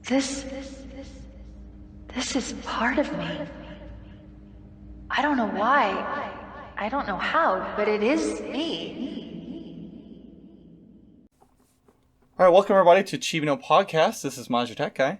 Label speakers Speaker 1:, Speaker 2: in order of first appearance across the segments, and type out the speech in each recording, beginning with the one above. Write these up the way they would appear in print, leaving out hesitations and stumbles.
Speaker 1: This is part of me. I don't know why. I don't know how, but it is me.
Speaker 2: All right, welcome everybody to Chibi Podcast. This is Maj, your tech guy.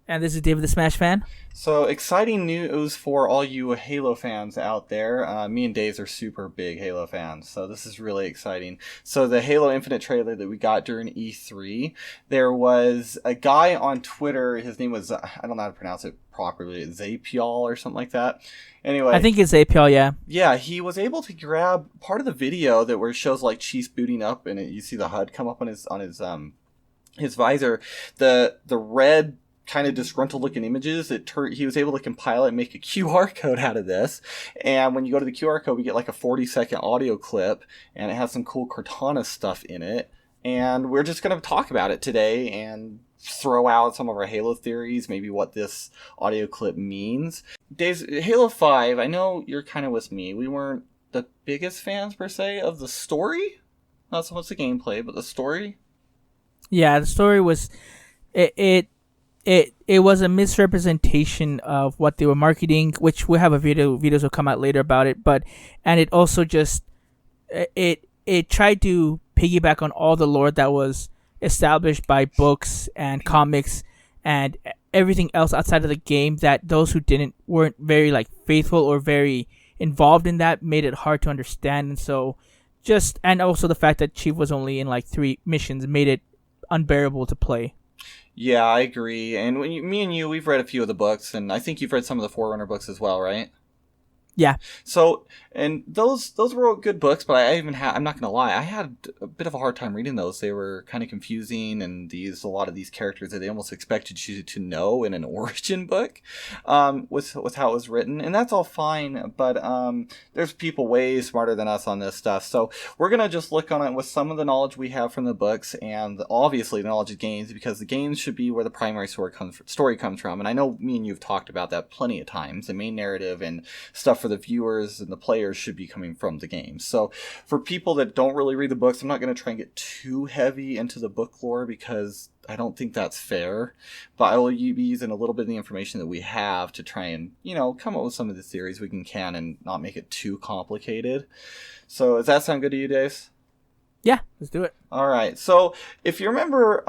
Speaker 3: And this is David the Smash fan.
Speaker 2: So, exciting news for all you Halo fans out there. Me and Daze are super big Halo fans, so this is really exciting. So, the Halo Infinite trailer that we got during E3, there was a guy on Twitter, his name was, I don't know how to pronounce it properly, Zapial or something like that. Anyway,
Speaker 3: I think it's Zapial, yeah.
Speaker 2: Yeah, he was able to grab part of the video that where it shows like Chiefs booting up, and you see the HUD come up on his visor. The red kind of disgruntled looking images, he was able to compile it and make a QR code out of this. And when you go to the QR code, we get like a 40-second audio clip, and it has some cool Cortana stuff in it. And we're just going to talk about it today and throw out some of our Halo theories, maybe what this audio clip means. Dave's Halo 5, I know you're kind of with me. We weren't the biggest fans per se of the story. Not so much the gameplay, but the story.
Speaker 3: Yeah, the story was it was a misrepresentation of what they were marketing, which we'll have videos will come out later about it, and it also just it tried to piggyback on all the lore that was established by books and comics and everything else outside of the game, that those who weren't very like faithful or very involved in that made it hard to understand. And so and also the fact that Chief was only in like 3 missions made it unbearable to play.
Speaker 2: Yeah, I agree. And me and you, we've read a few of the books, and I think you've read some of the Forerunner books as well, right?
Speaker 3: Yeah.
Speaker 2: So, and those were good books, but I'm not going to lie, I had a bit of a hard time reading those. They were kind of confusing, and they used a lot of these characters that they almost expected you to know in an origin book, with how it was written. And that's all fine, but there's people way smarter than us on this stuff. So we're going to just look on it with some of the knowledge we have from the books, and obviously the knowledge of games, because the games should be where the primary story comes from. And I know me and you have talked about that plenty of times. The main narrative and stuff for the viewers and the players should be coming from the game. So for people that don't really read the books, I'm not going to try and get too heavy into the book lore, because I don't think that's fair, but I will be using a little bit of the information that we have to try and, come up with some of the theories we can and not make it too complicated. So does that sound good to you, Dave?
Speaker 3: Yeah, let's do it.
Speaker 2: All right. So if you remember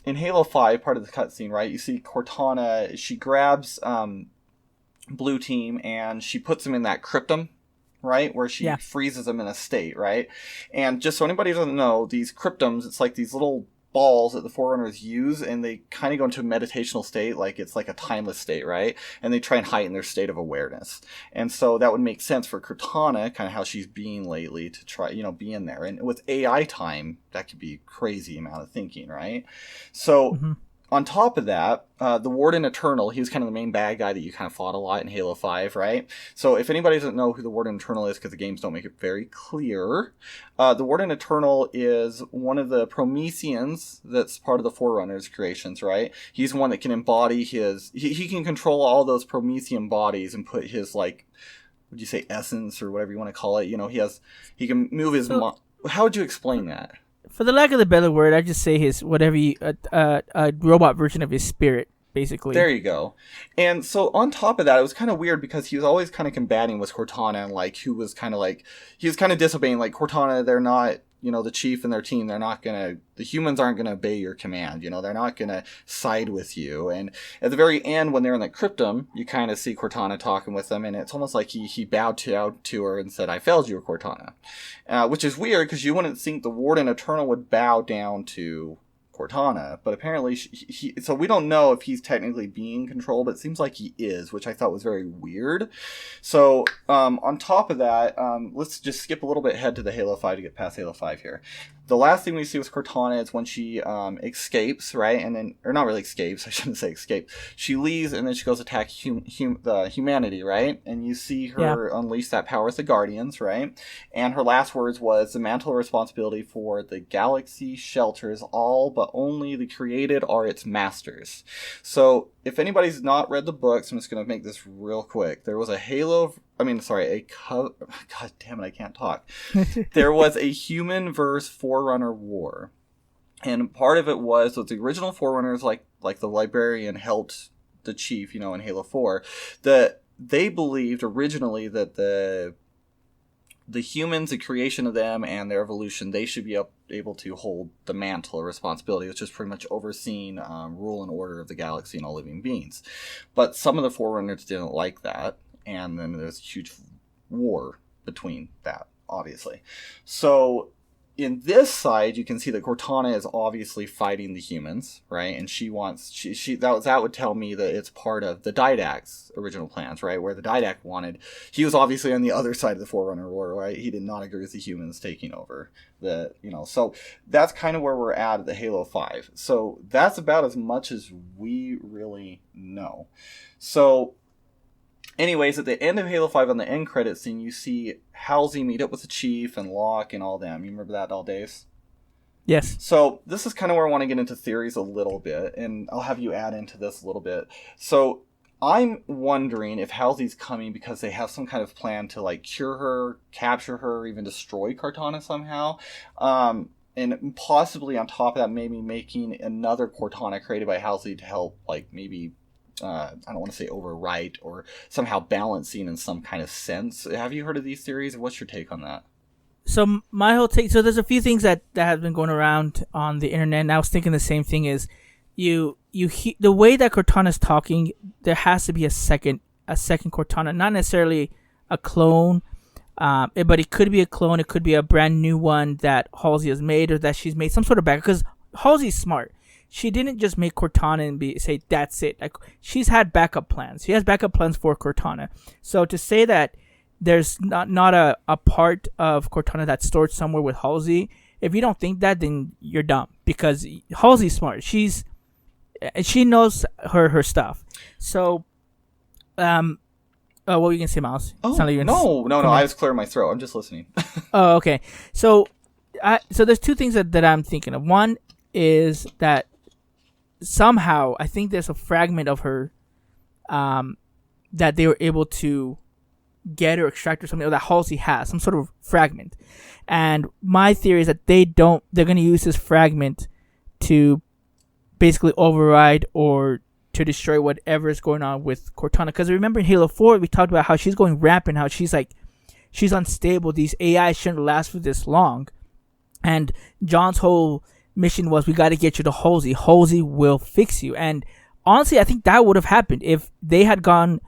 Speaker 2: in Halo 5, part of the cutscene, right, you see Cortana, she grabs Blue Team and she puts them in that cryptum, right, where she freezes them in a state, right? And just so anybody doesn't know, these cryptums, it's like these little balls that the Forerunners use, and they kind of go into a meditational state, like it's like a timeless state, right? And they try and heighten their state of awareness. And so that would make sense for Cortana, kind of how she's being lately, to try, be in there. And with AI time, that could be a crazy amount of thinking, right? So on top of that, the Warden Eternal, he was kind of the main bad guy that you kind of fought a lot in Halo 5, right? So if anybody doesn't know who the Warden Eternal is, because the games don't make it very clear, the Warden Eternal is one of the Prometheans that's part of the Forerunners creations, right? He's one that can embody he can control all those Promethean bodies and put his, like, would you say essence or whatever you want to call it? He can move his how would you explain that?
Speaker 3: For the lack of the better word, I just say his a robot version of his spirit, basically.
Speaker 2: There you go. And so on top of that, it was kind of weird because he was always kind of combating with Cortana, and like he was kind of disobeying. Like, Cortana, they're not, the chief and their team, the humans aren't gonna obey your command. They're not gonna side with you. And at the very end, when they're in the cryptum, you kind of see Cortana talking with them, and it's almost like he bowed to her and said, "I failed you, Cortana," which is weird because you wouldn't think the Warden Eternal would bow down to Cortana, but apparently so we don't know if he's technically being controlled, but it seems like he is, which I thought was very weird. So on top of that, let's just skip a little bit ahead to the Halo 5 to get past Halo 5 here. The last thing we see with Cortana is when she escapes, right? And then, or not really escapes, I shouldn't say escape. She leaves and then she goes attack the humanity, right? And you see her unleash that power with the Guardians, right? And her last words was, "The mantle of responsibility for the galaxy shelters all, but only the created are its masters." So if anybody's not read the books, I'm just going to make this real quick. There was a God damn it, I can't talk. There was a human versus Forerunner war. And part of it was that the original Forerunners, like the librarian helped the chief, in Halo 4, that they believed originally that the humans, the creation of them and their evolution, they should be able to hold the mantle of responsibility, which is pretty much overseeing rule and order of the galaxy and all living beings. But some of the Forerunners didn't like that, and then there's a huge war between that, obviously. So in this side, you can see that Cortana is obviously fighting the humans, right? And she that would tell me that it's part of the Didact's original plans, right? Where the Didact he was obviously on the other side of the Forerunner War, right? He did not agree with the humans taking over so that's kind of where we're at the Halo 5. So that's about as much as we really know. So anyways, at the end of Halo 5 on the end credits scene, you see Halsey meet up with the Chief and Locke and all them. You remember that all, Dave?
Speaker 3: Yes.
Speaker 2: So this is kind of where I want to get into theories a little bit, and I'll have you add into this a little bit. So I'm wondering if Halsey's coming because they have some kind of plan to cure her, capture her, or even destroy Cortana somehow. And possibly on top of that, maybe making another Cortana created by Halsey to help, maybe... I don't want to say overwrite or somehow balancing in some kind of sense. Have you heard of these theories? What's your take on that?
Speaker 3: So my whole take. So there's a few things that have been going around on the internet, and I was thinking the same thing. Is the way that Cortana's talking, there has to be a second Cortana, not necessarily a clone, but it could be a clone. It could be a brand new one that Halsey has made, or that she's made some sort of backup. Because Halsey's smart. She didn't just make Cortana and say that's it. She's had backup plans. She has backup plans for Cortana. So to say that there's not a part of Cortana that's stored somewhere with Halsey, if you don't think that, then you're dumb. Because Halsey's smart. She knows her stuff. So, what were you gonna say, Miles?
Speaker 2: Oh, no. I was clearing my throat. I'm just listening.
Speaker 3: Oh, okay. So there's two things that I'm thinking of. One is that somehow I think there's a fragment of her that they were able to get or extract or something, or that Halsey has some sort of fragment. And my theory is that they're going to use this fragment to basically override or to destroy whatever is going on with Cortana. Because remember in Halo 4 we talked about how she's going rampant, how she's unstable. These AI shouldn't last for this long. And John's whole mission was, we got to get you to Halsey. Halsey will fix you. And honestly, I think that would have happened if they had gone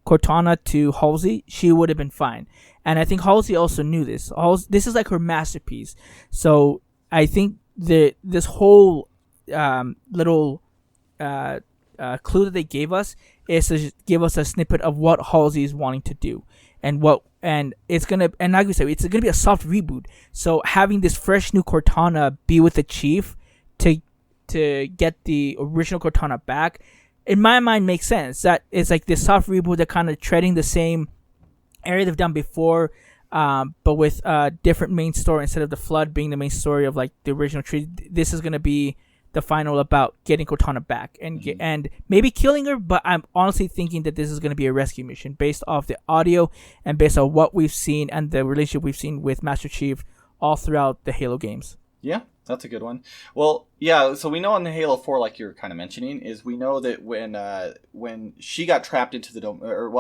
Speaker 3: Cortana to Halsey. She would have been fine. And I think Halsey also knew this. This is like her masterpiece. So I think this whole little clue that they gave us is to give us a snippet of what Halsey is wanting to do, and it's gonna, and like we said, it's gonna be a soft reboot. So having this fresh new Cortana be with the Chief to get the original Cortana back, in my mind, makes sense. That it's like this soft reboot, that kind of treading the same area they've done before, but with a different main story. Instead of the Flood being the main story of the original tree, this is gonna be the final about getting Cortana back and maybe killing her. But I'm honestly thinking that this is going to be a rescue mission based off the audio and based on what we've seen and the relationship we've seen with Master Chief all throughout the Halo games.
Speaker 2: Yeah, that's a good one. Well, yeah, so we know in the Halo 4, like you're kind of mentioning, is we know that when she got trapped into the domain,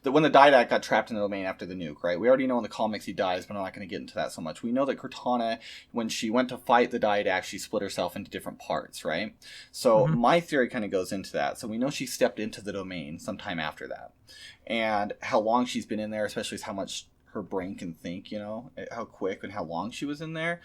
Speaker 2: when the Didact got trapped in the domain after the nuke, right? We already know in the comics he dies, but I'm not going to get into that so much. We know that Cortana, when she went to fight the Didact, she split herself into different parts, right? So my theory kind of goes into that. So we know she stepped into the domain sometime after that. And how long she's been in there, especially is how much her brain can think, how quick and how long she was in there.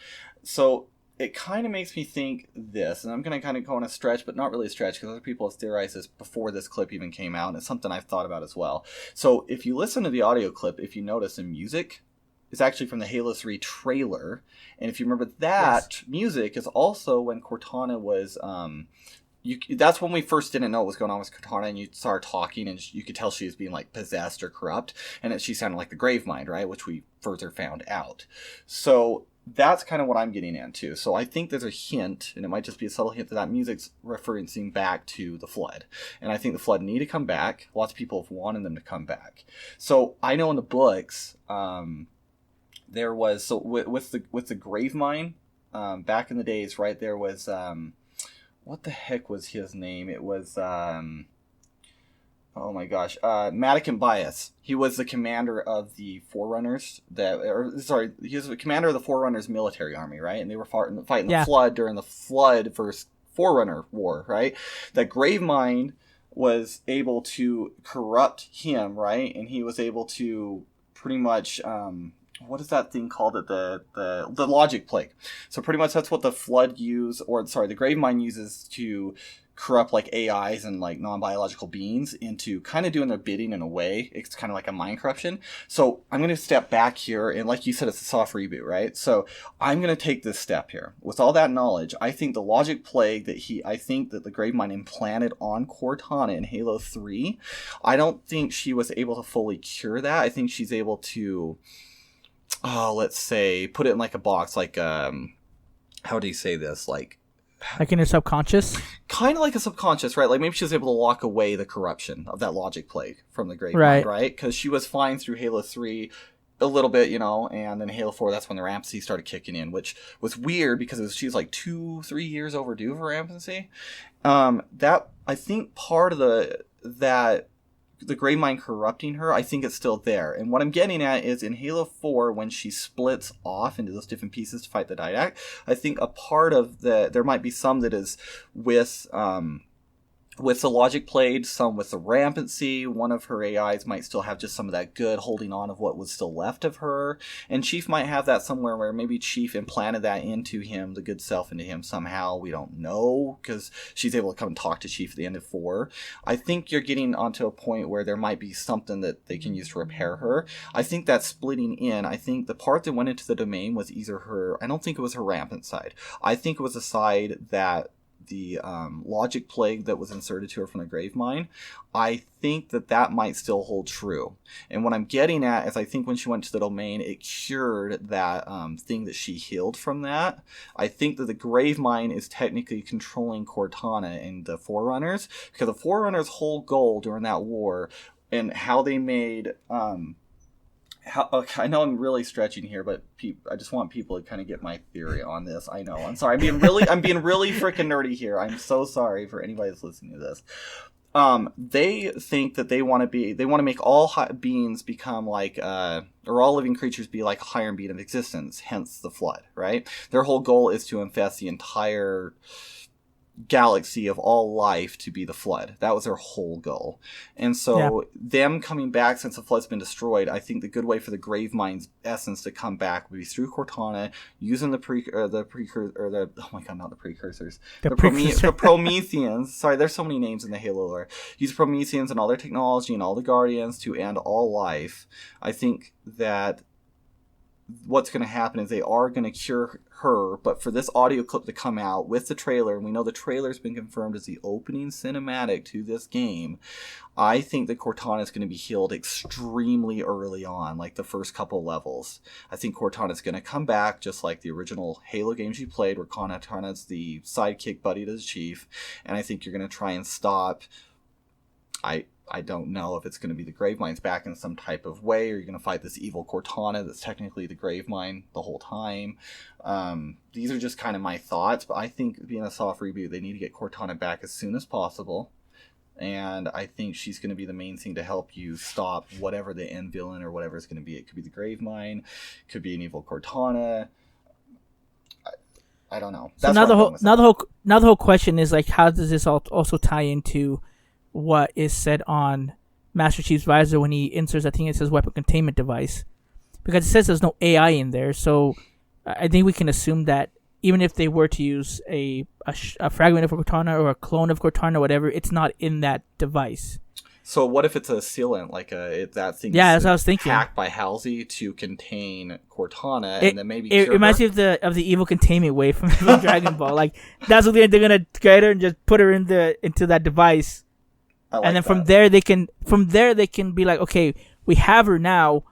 Speaker 2: So it kind of makes me think this, and I'm going to kind of go on a stretch, but not really a stretch, because other people have theorized this before this clip even came out, and it's something I've thought about as well. So if you listen to the audio clip, if you notice the music is actually from the Halo 3 trailer, and if you remember, that music is also when Cortana was... that's when we first didn't know what was going on with Cortana, and you saw her talking, and you could tell she was being possessed or corrupt, and she sounded like the Gravemind, right? Which we further found out. So that's kind of what I'm getting into. So I think there's a hint, and it might just be a subtle hint, that music's referencing back to the Flood. And I think the Flood need to come back. Lots of people have wanted them to come back. So I know in the books, there was, so with the Gravemind, back in the days, right, there was what the heck was his name? It was oh my gosh, Madikin Bias. He was the commander of the Forerunners. He was the commander of the Forerunners military army, right? And they were fighting the Flood during the Flood versus Forerunner War, right? That Gravemind was able to corrupt him, right? And he was able to pretty much what is that thing called? The logic plague. So pretty much that's what the Flood the Gravemind uses to corrupt like AIs and like non-biological beings into kind of doing their bidding in a way. It's kind of like a mind corruption. So I'm going to step back here, and like you said, it's a soft reboot, right? So I'm going to take this step here. With all that knowledge, I think the logic plague that the Gravemind implanted on Cortana in Halo 3, I don't think she was able to fully cure that. I think she's able to, let's say, put it in like a box, like, how do you say this? Like
Speaker 3: in her subconscious?
Speaker 2: Kind of like a subconscious, right? Like maybe she was able to lock away the corruption of that logic plague from the Gravemind, right? Because she was fine through Halo 3 a little bit, and then Halo 4, that's when the rampancy started kicking in, which was weird because she was like 2-3 years overdue for rampancy. That, I think part of the Gravemind corrupting her, I think it's still there. And what I'm getting at is in Halo 4, when she splits off into those different pieces to fight the Didact, I think a part of there might be some that is with the logic played, some with the rampancy. One of her AIs might still have just some of that good holding on of what was still left of her. And Chief might have that somewhere where maybe Chief implanted that into him, the good self into him somehow. We don't know, because she's able to come and talk to Chief at the end of 4. I think you're getting onto a point where there might be something that they can use to repair her. I think that splitting in, I think the part that went into the domain was either I don't think it was her rampant side. I think it was the side that the logic plague that was inserted to her from the Gravemind. I think that might still hold true. And what I'm getting at is I think when she went to the domain, it cured that thing that she healed from that. I think that the Gravemind is technically controlling Cortana and the Forerunners, because the Forerunners' whole goal during that war and how they made... I know I'm really stretching here, but I just want people to kind of get my theory on this. I know. I'm sorry. I'm being really freaking nerdy here. I'm so sorry for anybody that's listening to this. They think that they want to make all beings become like, or all living creatures be like a higher being of existence, hence the Flood, right? Their whole goal is to infest the entire galaxy of all life to be the Flood. That was their whole goal. And so them coming back since the Flood's been destroyed, I think the good way for the Gravemind's essence to come back would be through Cortana, using the Prometheans. Sorry, there's so many names in the Halo lore. Use Prometheans and all their technology and all the Guardians to end all life. I think that what's going to happen is they are going to cure her, but for this audio clip to come out with the trailer, and we know the trailer's been confirmed as the opening cinematic to this game, I think that Cortana is going to be healed extremely early on, like the first couple levels. I think Cortana's going to come back just like the original Halo games you played, where Cortana's the sidekick buddy to the Chief, and I think you're going to try and stop... I don't know if it's going to be the Gravemind's back in some type of way, or you're going to fight this evil Cortana that's technically the Gravemind the whole time. These are just kind of my thoughts, but I think being a soft reboot, they need to get Cortana back as soon as possible. And I think she's going to be the main thing to help you stop whatever the end villain or whatever it's going to be. It could be the Gravemind, could be an evil Cortana. I don't know.
Speaker 3: So now the whole question is like, how does this also tie into what is said on Master Chief's visor when he inserts, I think it says weapon containment device, because it says there's no AI in there. So I think we can assume that even if they were to use a fragment of Cortana or a clone of Cortana or whatever, it's not in that device.
Speaker 2: So what if it's a sealant, like that thing?
Speaker 3: Yeah, that's what I was thinking.
Speaker 2: Hacked by Halsey to contain Cortana, and then maybe
Speaker 3: it reminds me of the evil containment wave from Dragon Ball. Like that's what they're gonna get her and just put her into that device. And then from there they can be like, okay, we have her now.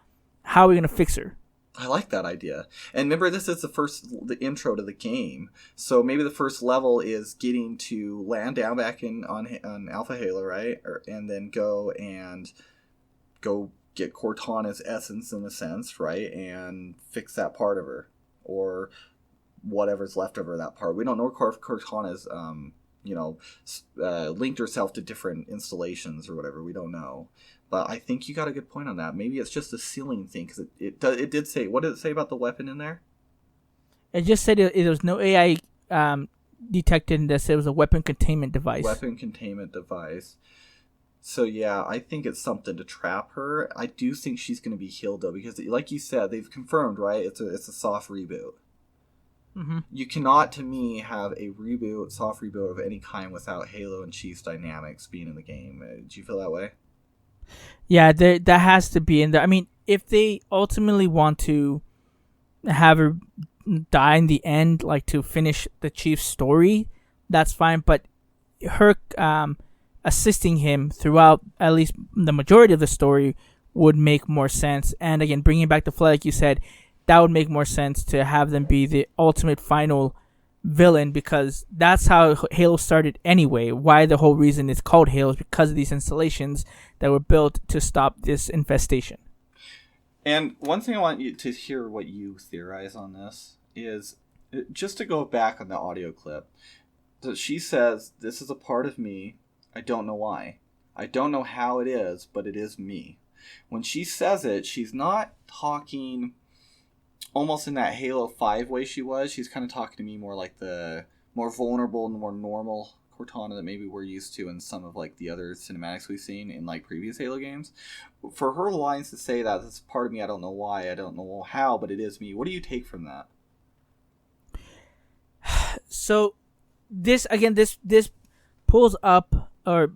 Speaker 3: How are we gonna fix her?
Speaker 2: I like that idea. And remember, this is the intro to the game, so maybe the first level is getting to land down back on Alpha Halo, right? And then go get Cortana's essence in a sense, right? And fix that part of her, or whatever's left of her that part. We don't know if Cortana's linked herself to different installations or whatever. We don't know. But I think you got a good point on that. Maybe it's just a ceiling thing, because it did say, what did it say about the weapon in there?
Speaker 3: It just said there was no AI detected, and that said it was a weapon containment device.
Speaker 2: Weapon containment device. So yeah, I think it's something to trap her. I do think she's going to be healed though, because like you said, they've confirmed, right? It's a soft reboot.
Speaker 3: Mm-hmm.
Speaker 2: You cannot, to me, have a soft reboot of any kind without Halo and Chief's dynamics being in the game. Do you feel that way?
Speaker 3: Yeah, that has to be in there. I mean, if they ultimately want to have her die in the end, like to finish the Chief's story, that's fine. But her assisting him throughout at least the majority of the story would make more sense. And again, bringing back the Flood, like you said, that would make more sense to have them be the ultimate final villain, because that's how Halo started anyway. Why the whole reason it's called Halo is because of these installations that were built to stop this infestation.
Speaker 2: And one thing I want you to hear what you theorize on this is, just to go back on the audio clip, that she says, "This is a part of me. I don't know why. I don't know how it is, but it is me." When she says it, she's not talking almost in that Halo 5 way she was. She's kind of talking to me more like the more vulnerable and more normal Cortana that maybe we're used to in some of like the other cinematics we've seen in like previous Halo games. For her lines to say that, "This is part of me, I don't know why, I don't know how, but it is me," what do you take from that?
Speaker 3: So this pulls up or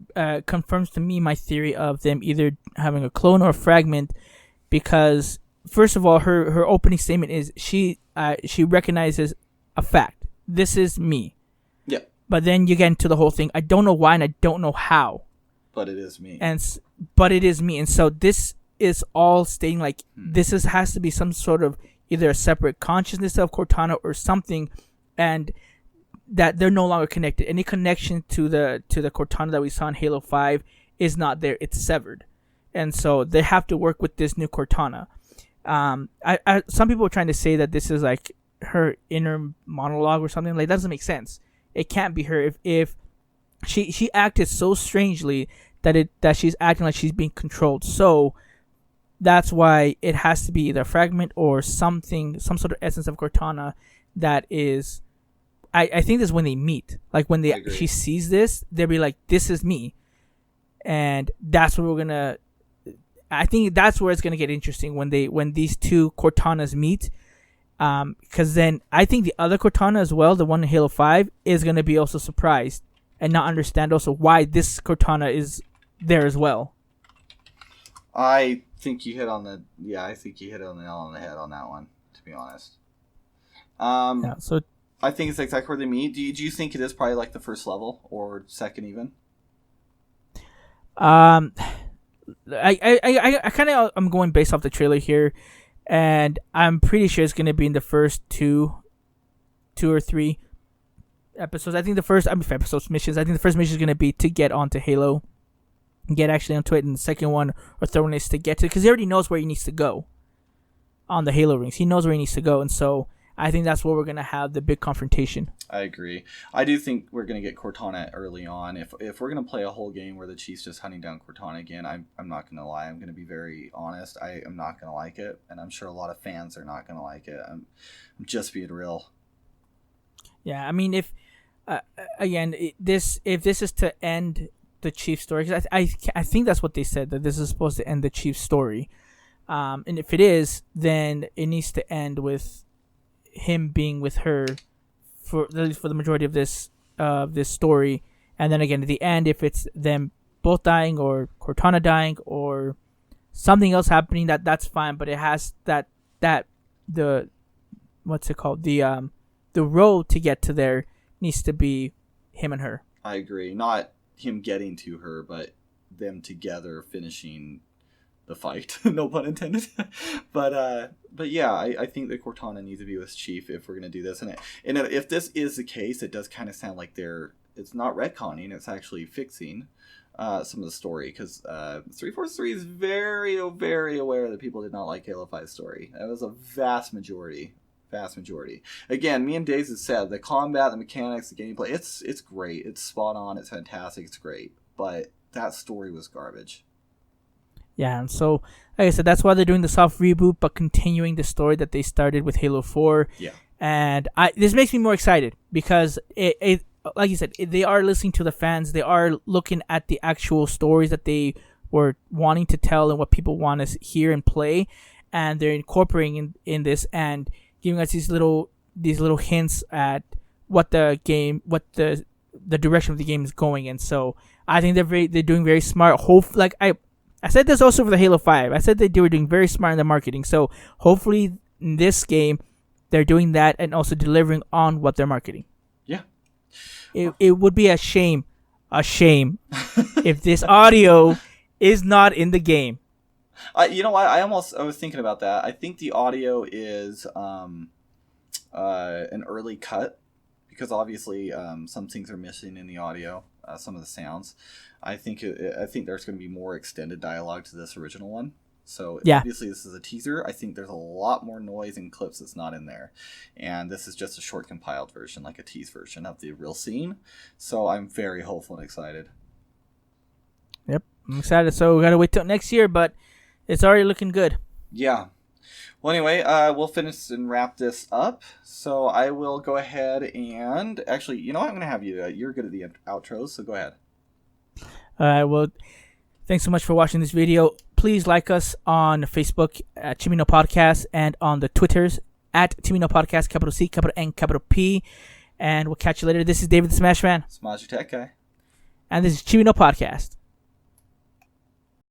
Speaker 3: confirms to me my theory of them either having a clone or a fragment, because first of all, her opening statement is she recognizes a fact. This is me.
Speaker 2: Yeah.
Speaker 3: But then you get into the whole thing. I don't know why and I don't know how.
Speaker 2: But it is me.
Speaker 3: But it is me. And so this is all stating like has to be some sort of either a separate consciousness of Cortana or something, and that they're no longer connected. Any connection to the Cortana that we saw in Halo 5 is not there. It's severed. And so they have to work with this new Cortana. Some people are trying to say that this is like her inner monologue or something. Like, that doesn't make sense. It can't be her if she acted so strangely that she's acting like she's being controlled. So that's why it has to be either a fragment or something, some sort of essence of Cortana that is. I think this is when they meet. Like when she sees this, they'll be like, "This is me," and that's what we're gonna. I think that's where it's gonna get interesting when these two Cortanas meet, because then I think the other Cortana as well, the one in Halo 5, is gonna be also surprised and not understand also why this Cortana is there as well.
Speaker 2: I think you hit on the nail on the head on that one, to be honest.
Speaker 3: So
Speaker 2: I think it's exactly where they meet. Do you think it is probably like the first level or second even?
Speaker 3: I kind of I'm going based off the trailer here, and I'm pretty sure it's gonna be in the first two or three episodes. I think the first missions. I think the first mission is gonna be to get onto Halo, get actually onto it, and the second one or third one is to get to, because he already knows where he needs to go on the Halo rings. He knows where he needs to go, and so I think that's where we're going to have the big confrontation.
Speaker 2: I agree. I do think we're going to get Cortana early on. If we're going to play a whole game where the Chief's just hunting down Cortana again, I'm not going to lie. I'm going to be very honest. I am not going to like it, and I'm sure a lot of fans are not going to like it. I'm just being real.
Speaker 3: Yeah, I mean, if this is to end the Chief story, because I think that's what they said, that this is supposed to end the Chief story. And if it is, then it needs to end with him being with her for the majority of this story, and then again at the end, if it's them both dying or Cortana dying or something else happening, that's fine. But it has that the what's it called, the road to get to there needs to be him and her.
Speaker 2: I agree. Not him getting to her, but them together finishing the fight. No pun intended. But yeah, I think that Cortana needs to be with Chief if we're gonna do this. And if this is the case, it does kind of sound like it's not retconning, it's actually fixing some of the story, because 343 is very, very aware that people did not like Halo 5's story. That was a vast majority Vast majority. Again, me and Days have said the combat, the mechanics, the gameplay, it's great. It's spot on. It's fantastic. It's great. But that story was garbage.
Speaker 3: Yeah, and so like I said, that's why they're doing the soft reboot, but continuing the story that they started with Halo 4.
Speaker 2: Yeah.
Speaker 3: And this makes me more excited because it like you said, they are listening to the fans. They are looking at the actual stories that they were wanting to tell and what people want to hear and play, and they're incorporating in this and giving us these little hints at what the direction of the game is going in. So I think they're doing very smart. I said this also for the Halo 5. I said they were doing very smart in the marketing. So hopefully in this game they're doing that and also delivering on what they're marketing.
Speaker 2: Yeah.
Speaker 3: It would be a shame if this audio is not in the game.
Speaker 2: You know what? I was thinking about that. I think the audio is an early cut because obviously some things are missing in the audio, some of the sounds. I think there's going to be more extended dialogue to this original one. So obviously this is a teaser. I think there's a lot more noise and clips that's not in there. And this is just a short compiled version, like a tease version of the real scene. So I'm very hopeful and excited.
Speaker 3: Yep, I'm excited. So we got to wait till next year, but it's already looking good.
Speaker 2: Yeah. Well, anyway, we'll finish and wrap this up. So I will go ahead and... Actually, you know what? I'm going to have you... you're good at the outros, so go ahead.
Speaker 3: Well, thanks so much for watching this video. Please like us on Facebook at Chimino Podcast and on the Twitters at Chimino Podcast, capital C, capital N, capital P. And we'll catch you later. This is David the Smash Man.
Speaker 2: Smash Tech Guy.
Speaker 3: And this is Chimino Podcast.